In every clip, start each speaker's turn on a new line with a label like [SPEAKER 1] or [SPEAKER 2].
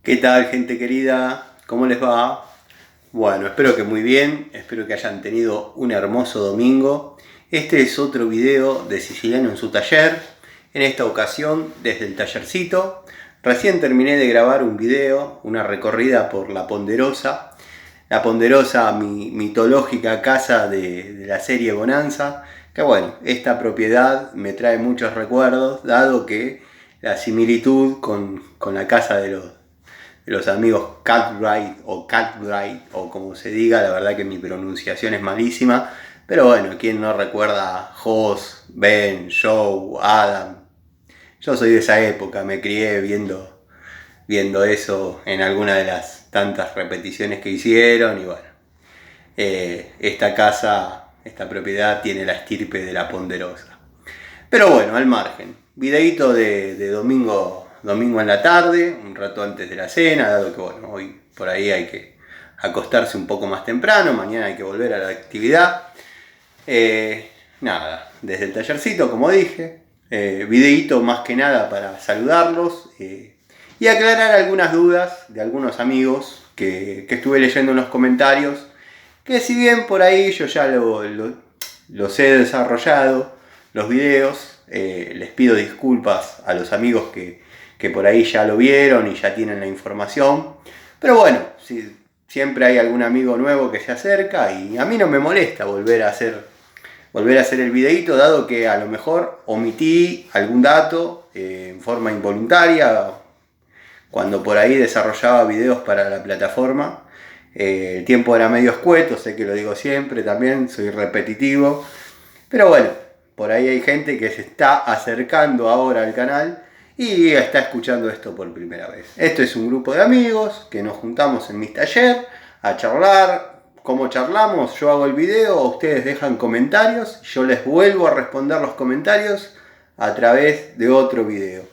[SPEAKER 1] ¿Qué tal, gente querida? ¿Cómo les va? Bueno, espero que muy bien, espero que hayan tenido un hermoso domingo. Este es otro video de Siciliano en su taller, en esta ocasión desde el tallercito. Recién terminé de grabar un video, una recorrida por La Ponderosa. La Ponderosa, mi mitológica casa de la serie Bonanza. Que bueno, esta propiedad me trae muchos recuerdos, dado que la similitud con la casa de los amigos Cartwright o como se diga, la verdad que mi pronunciación es malísima, pero bueno, ¿quién no recuerda a Hoss, Ben, Joe, Adam? Yo soy de esa época, me crié viendo eso en alguna de las tantas repeticiones que hicieron y bueno, esta casa, esta propiedad tiene la estirpe de La Ponderosa. Pero bueno, al margen, videíto de domingo en la tarde, un rato antes de la cena, dado que bueno, hoy por ahí hay que acostarse un poco más temprano, mañana hay que volver a la actividad. Nada, desde el tallercito, como dije, videíto más que nada para saludarlos y aclarar algunas dudas de algunos amigos que estuve leyendo en los comentarios, que si bien por ahí yo ya los he desarrollado, los videos, les pido disculpas a los amigos que por ahí ya lo vieron y ya tienen la información, pero bueno, siempre hay algún amigo nuevo que se acerca y a mí no me molesta volver a hacer el videito, dado que a lo mejor omití algún dato en forma involuntaria cuando por ahí desarrollaba videos para la plataforma. El tiempo era medio escueto, sé que lo digo siempre también, soy repetitivo, pero bueno, por ahí hay gente que se está acercando ahora al canal y está escuchando esto por primera vez. Esto es un grupo de amigos que nos juntamos en mi taller a charlar. Como charlamos, yo hago el video, ustedes dejan comentarios, yo les vuelvo a responder los comentarios a través de otro video.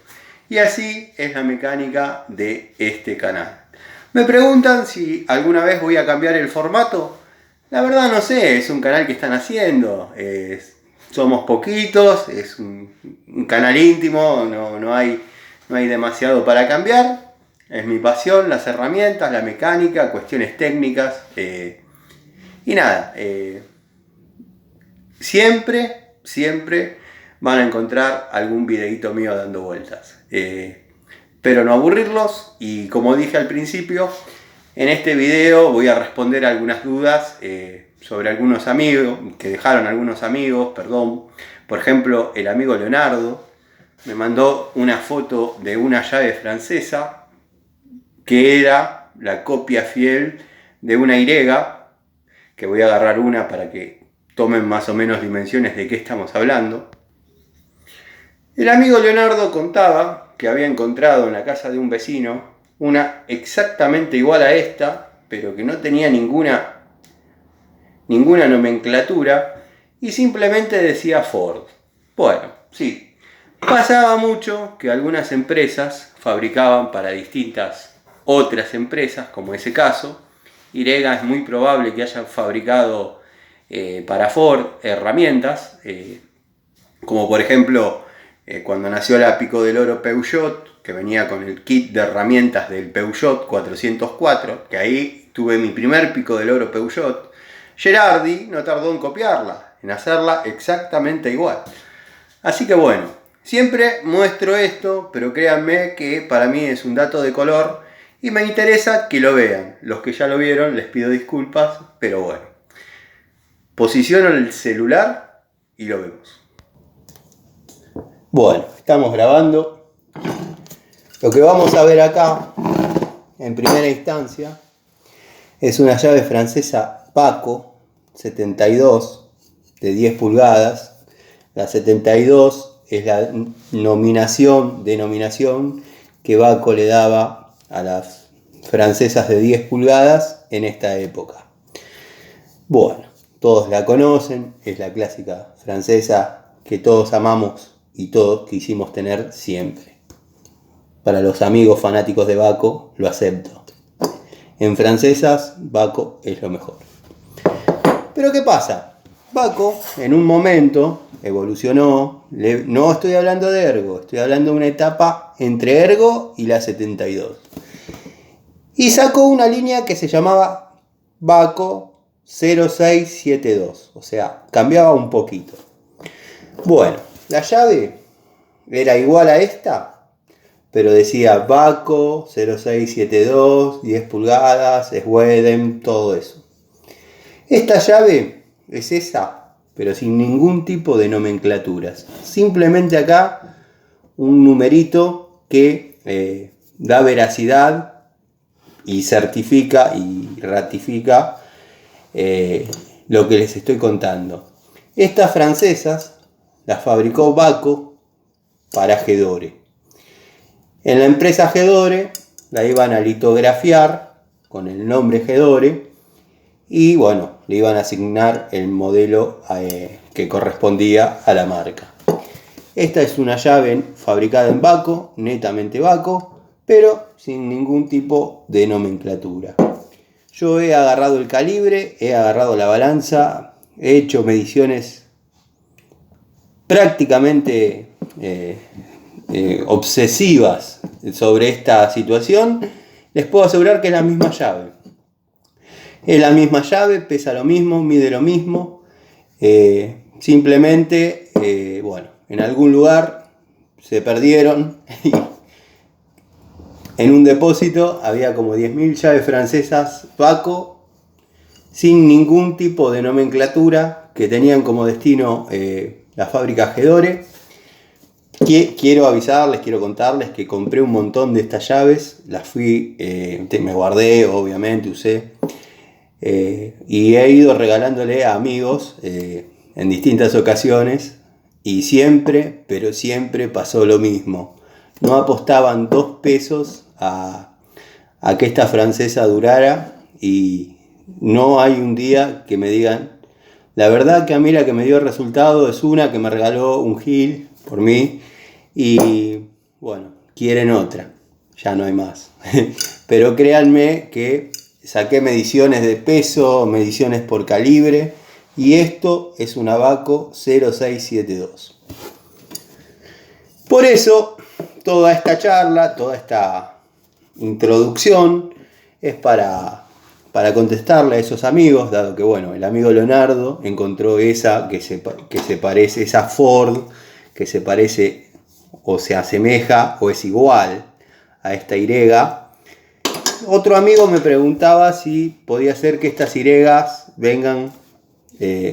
[SPEAKER 1] Y así es la mecánica de este canal. Me preguntan si alguna vez voy a cambiar el formato. La verdad no sé, es un canal que están haciendo. Somos poquitos, es un canal íntimo, no hay demasiado para cambiar. Es mi pasión, las herramientas, la mecánica, cuestiones técnicas. Y nada, siempre van a encontrar algún videito mío dando vueltas. Pero no aburrirlos, y como dije al principio, en este video voy a responder algunas dudas sobre algunos amigos, que dejaron algunos amigos, perdón. Por ejemplo, el amigo Leonardo me mandó una foto de una llave francesa que era la copia fiel de una Y, que voy a agarrar una para que tomen más o menos dimensiones de qué estamos hablando. El amigo Leonardo contaba que había encontrado en la casa de un vecino una exactamente igual a esta, pero que no tenía ninguna nomenclatura y simplemente decía Ford. Bueno, sí, pasaba mucho que algunas empresas fabricaban para distintas otras empresas, como ese caso. Y es muy probable que haya fabricado para Ford herramientas, como por ejemplo cuando nació la Pico del Oro Peugeot, que venía con el kit de herramientas del Peugeot 404, que ahí tuve mi primer Pico del Oro Peugeot. Gerardi no tardó en copiarla, en hacerla exactamente igual. Así que bueno, siempre muestro esto, pero créanme que para mí es un dato de color y me interesa que lo vean. Los que ya lo vieron les pido disculpas, pero bueno. Posiciono el celular y lo vemos. Bueno, estamos grabando. Lo que vamos a ver acá, en primera instancia, es una llave francesa Paco 72 de 10 pulgadas. La 72 es la denominación que Paco le daba a las francesas de 10 pulgadas en esta época. Bueno, todos la conocen, es la clásica francesa que todos amamos y todos quisimos tener siempre. Para los amigos fanáticos de Paco, lo acepto. En francesas, Paco es lo mejor. Pero ¿qué pasa? Paco en un momento evolucionó. No estoy hablando de Ergo, estoy hablando de una etapa entre Ergo y la 72. Y sacó una línea que se llamaba Baco 0672, o sea, cambiaba un poquito. Bueno, la llave era igual a esta, pero decía Baco 0672, 10 pulgadas, Sweden, todo eso. Esta llave es esa, pero sin ningún tipo de nomenclaturas. Simplemente acá un numerito que da veracidad y certifica y ratifica lo que les estoy contando. Estas francesas las fabricó Baco para Gedore. En la empresa Gedore la iban a litografiar con el nombre Gedore y bueno, le iban a asignar el modelo que correspondía a la marca. Esta es una llave fabricada en Baco, netamente Baco, pero sin ningún tipo de nomenclatura. Yo he agarrado el calibre, he agarrado la balanza, he hecho mediciones prácticamente obsesivas sobre esta situación. Les puedo asegurar que es la misma llave. Es la misma llave, pesa lo mismo, mide lo mismo. Simplemente, bueno, en algún lugar se perdieron y en un depósito había como 10.000 llaves francesas Baco sin ningún tipo de nomenclatura que tenían como destino la fábrica Gedore. Quiero avisarles, quiero contarles que compré un montón de estas llaves, las fui, me guardé, obviamente, usé. Y he ido regalándole a amigos en distintas ocasiones y siempre, pero siempre pasó lo mismo. No apostaban 2 pesos a que esta francesa durara y no hay un día que me digan, la verdad que a mí la que me dio el resultado es una que me regaló un Gil por mí y bueno, quieren otra, ya no hay más. Pero créanme que saqué mediciones de peso, mediciones por calibre y esto es una Baco 0672. Por eso, toda esta charla, toda esta introducción es para contestarle a esos amigos, dado que bueno, el amigo Leonardo encontró esa que se parece, esa Ford que se parece o se asemeja o es igual a esta Irega. Otro amigo me preguntaba si podía ser que estas Iregas vengan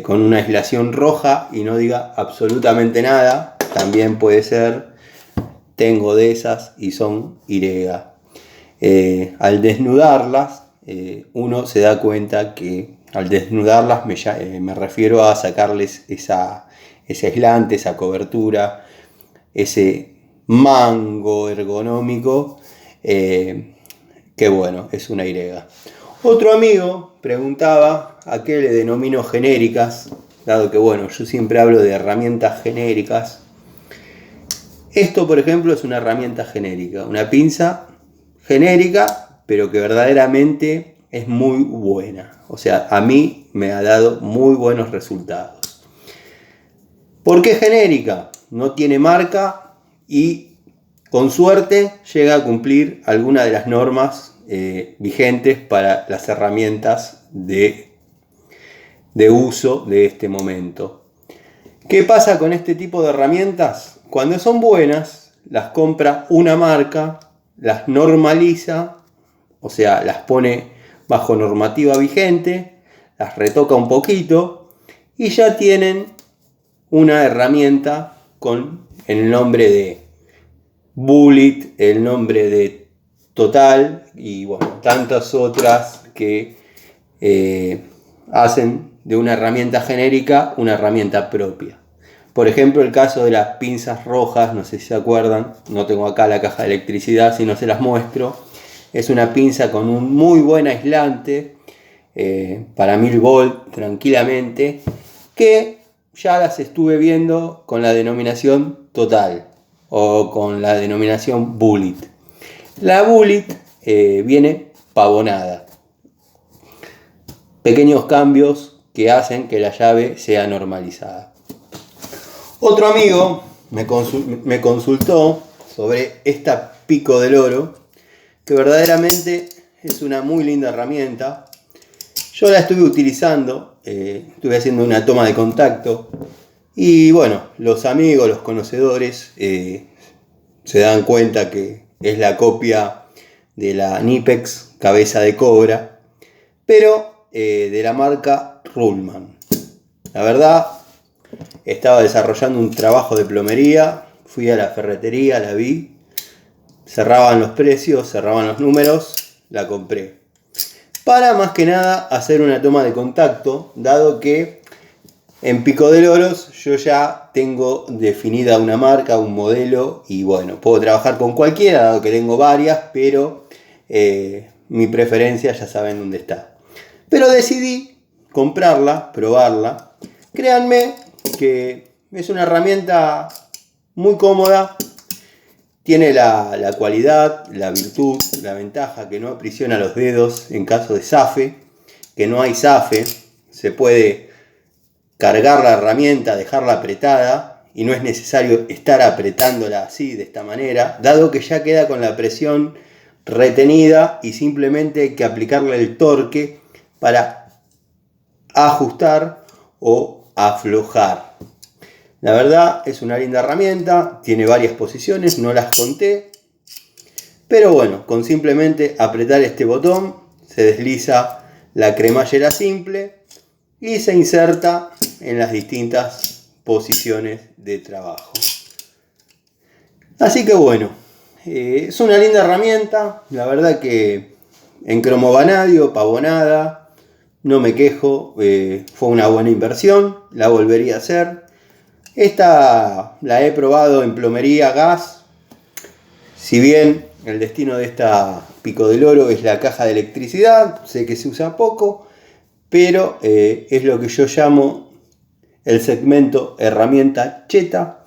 [SPEAKER 1] con una aislación roja y no diga absolutamente nada. También puede ser, tengo de esas y son Irega. Al desnudarlas, uno se da cuenta que al desnudarlas me refiero a sacarles ese aislante, esa cobertura, ese mango ergonómico, que bueno, es una Irega. Otro amigo preguntaba a qué le denomino genéricas, dado que bueno, yo siempre hablo de herramientas genéricas. Esto, por ejemplo, es una herramienta genérica, una pinza genérica, pero que verdaderamente es muy buena. O sea, a mí me ha dado muy buenos resultados. ¿Por qué genérica? No tiene marca y con suerte llega a cumplir alguna de las normas vigentes para las herramientas de uso de este momento. ¿Qué pasa con este tipo de herramientas? Cuando son buenas, las compra una marca, las normaliza, o sea, las pone bajo normativa vigente, las retoca un poquito y ya tienen una herramienta con el nombre de Bullet, el nombre de Total y bueno, tantas otras que hacen de una herramienta genérica una herramienta propia. Por ejemplo, el caso de las pinzas rojas, no sé si se acuerdan, no tengo acá la caja de electricidad, si no se las muestro. Es una pinza con un muy buen aislante, para 1000 volt tranquilamente, que ya las estuve viendo con la denominación Total o con la denominación Bullet. La Bullet viene pavonada. Pequeños cambios que hacen que la llave sea normalizada. Otro amigo me consultó sobre esta Pico del Oro, que verdaderamente es una muy linda herramienta. Yo la estuve utilizando, estuve haciendo una toma de contacto y bueno, los amigos, los conocedores se dan cuenta que es la copia de la Knipex cabeza de cobra, pero de la marca Ruhlmann. La verdad, estaba desarrollando un trabajo de plomería, fui a la ferretería, la vi, cerraban los precios, cerraban los números, la compré. Para más que nada hacer una toma de contacto, dado que en Pico de Loros yo ya tengo definida una marca, un modelo, y bueno, puedo trabajar con cualquiera, dado que tengo varias, pero mi preferencia ya saben dónde está. Pero decidí comprarla, probarla. Créanme que es una herramienta muy cómoda, tiene la cualidad, la virtud, la ventaja que no aprisiona los dedos en caso de zafe, que no hay zafe, se puede cargar la herramienta, dejarla apretada y no es necesario estar apretándola así, de esta manera, dado que ya queda con la presión retenida y simplemente hay que aplicarle el torque para ajustar o aflojar. La verdad es una linda herramienta, tiene varias posiciones, no las conté, pero bueno, con simplemente apretar este botón se desliza la cremallera simple y se inserta en las distintas posiciones de trabajo. Así que bueno, es una linda herramienta, la verdad que en cromo vanadio, pavonada, no me quejo, fue una buena inversión, la volvería a hacer. Esta la he probado en plomería gas, si bien el destino de esta Pico del Oro es la caja de electricidad, sé que se usa poco, pero es lo que yo llamo el segmento herramienta cheta,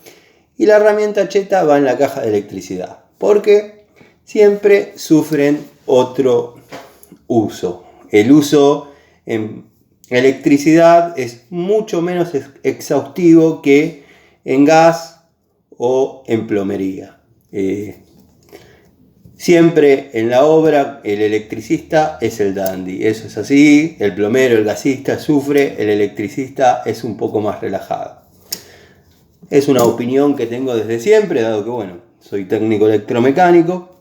[SPEAKER 1] y la herramienta cheta va en la caja de electricidad, porque siempre sufren otro uso. El uso en electricidad es mucho menos exhaustivo que en gas o en plomería. Siempre en la obra el electricista es el dandy, eso es así, el plomero, el gasista sufre, el electricista es un poco más relajado. Es una opinión que tengo desde siempre, dado que bueno, soy técnico electromecánico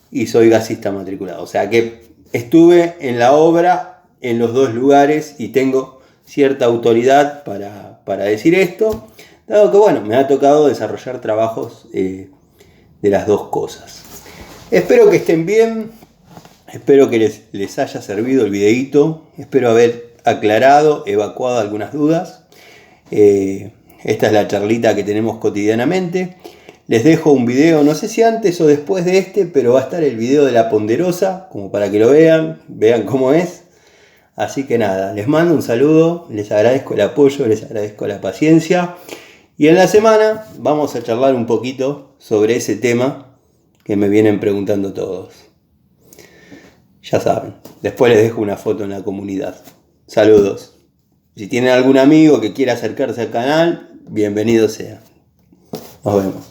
[SPEAKER 1] y soy gasista matriculado, o sea que estuve en la obra en los dos lugares y tengo cierta autoridad para decir esto, dado que bueno, me ha tocado desarrollar trabajos de las dos cosas. Espero que estén bien, espero que les haya servido el videíto, espero haber aclarado, evacuado algunas dudas. Esta es la charlita que tenemos cotidianamente. Les dejo un video, no sé si antes o después de este, pero va a estar el video de la ponderosa, como para que lo vean cómo es. Así que nada, les mando un saludo, les agradezco el apoyo, les agradezco la paciencia. Y en la semana vamos a charlar un poquito sobre ese tema que me vienen preguntando todos. Ya saben, después les dejo una foto en la comunidad. Saludos. Si tienen algún amigo que quiera acercarse al canal, bienvenido sea. Nos vemos.